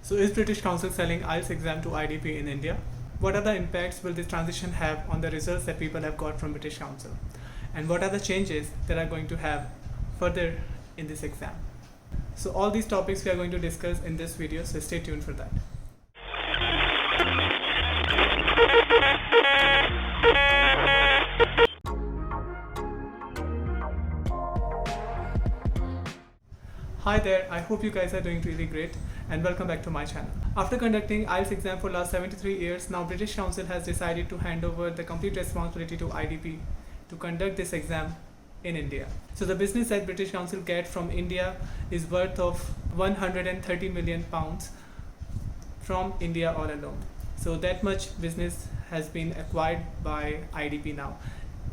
So is British Council selling IELTS exam to IDP in India? What are the impacts will this transition have on the results that people have got from British Council? And what are the changes that are going to have further in this exam? So all these topics we are going to discuss in this video, so stay tuned for that. Hi there, I hope you guys are doing really great and welcome back to my channel. After conducting IELTS exam for last 73 years, now British Council has decided to hand over the complete responsibility to IDP to conduct this exam in India. So the business that British Council get from India is worth of 130 million pounds from India all alone. So that much business has been acquired by IDP now.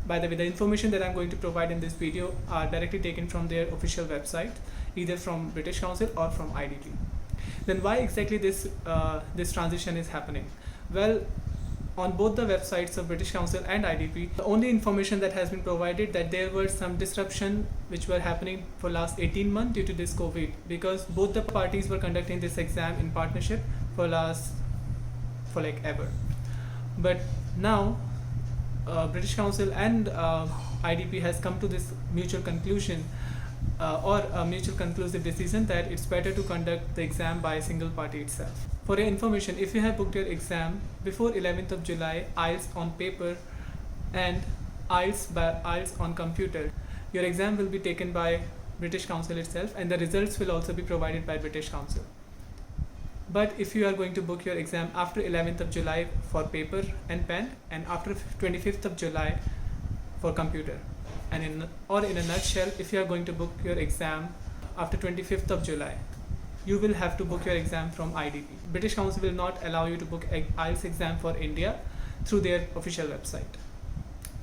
By the way, the information that I'm going to provide in this video are directly taken from their official website, either from British Council or from IDP. Then why exactly this transition is happening? Well, on both the websites of British Council and IDP, the only information that has been provided that there were some disruption which were happening for last 18 months due to this COVID, because both the parties were conducting this exam in partnership for like ever. But now British Council and IDP has come to this mutual conclusion or a mutual conclusive decision that it's better to conduct the exam by a single party itself. For your information, if you have booked your exam before 11th of July, IELTS on paper and IELTS on computer, your exam will be taken by British Council itself and the results will also be provided by British Council. But if you are going to book your exam after 11th of July for paper and pen and after 25th of July for computer, and in a nutshell, if you are going to book your exam after 25th of July, you will have to book your exam from IDP. British Council will not allow you to book IELTS exam for India through their official website.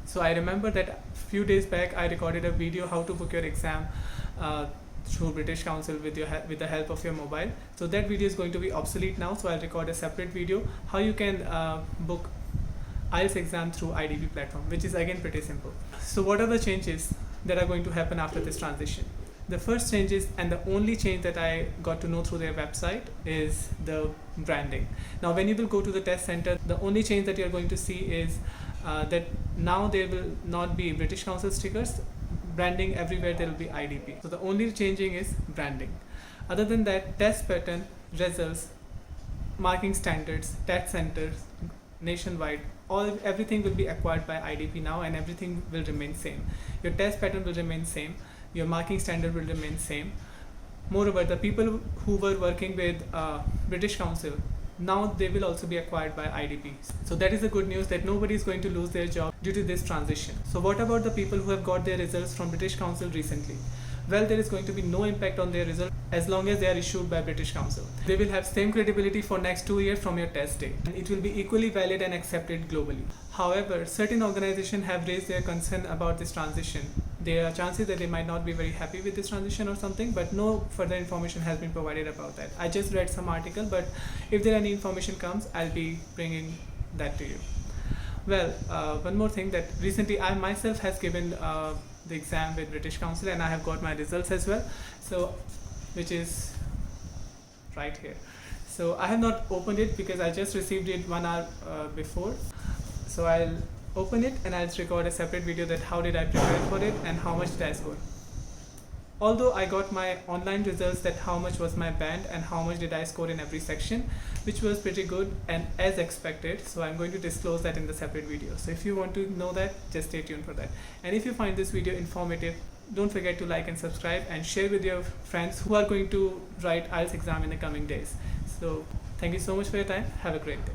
So I remember that a few days back I recorded a video how to book your exam through British Council with the help of your mobile. So that video is going to be obsolete now, so I'll record a separate video how you can book IELTS exam through IDP platform, which is again pretty simple. So what are the changes that are going to happen after this transition? The first changes and the only change that I got to know through their website is the branding. Now when you will go to the test center, the only change that you're going to see is that now there will not be British Council stickers, branding everywhere there will be IDP. So the only changing is branding. Other than that, test pattern, results, marking standards, test centers, nationwide, everything will be acquired by IDP now and everything will remain same. Your test pattern will remain same, your marking standard will remain same. Moreover, the people who were working with British Council, now they will also be acquired by IDP. So that is the good news, that nobody is going to lose their job due to this transition. So what about the people who have got their results from British Council recently? Well, there is going to be no impact on their result as long as they are issued by British Council. They will have same credibility for next 2 years from your test date, and it will be equally valid and accepted globally. However, certain organizations have raised their concern about this transition. There are chances that they might not be very happy with this transition or something, but no further information has been provided about that. I just read some article, but if there any information comes, I'll be bringing that to you. Well, one more thing, that recently I myself has given the exam with British Council and I have got my results as well, so which is right here. So I have not opened it because I just received it 1 hour before. So I'll open it and I'll record a separate video that how did I prepare for it and how much did I score. Although I got my online results that how much was my band and how much did I score in every section, which was pretty good and as expected, so I'm going to disclose that in the separate video. So if you want to know that, just stay tuned for that. And if you find this video informative, don't forget to like and subscribe and share with your friends who are going to write IELTS exam in the coming days. So thank you so much for your time. Have a great day.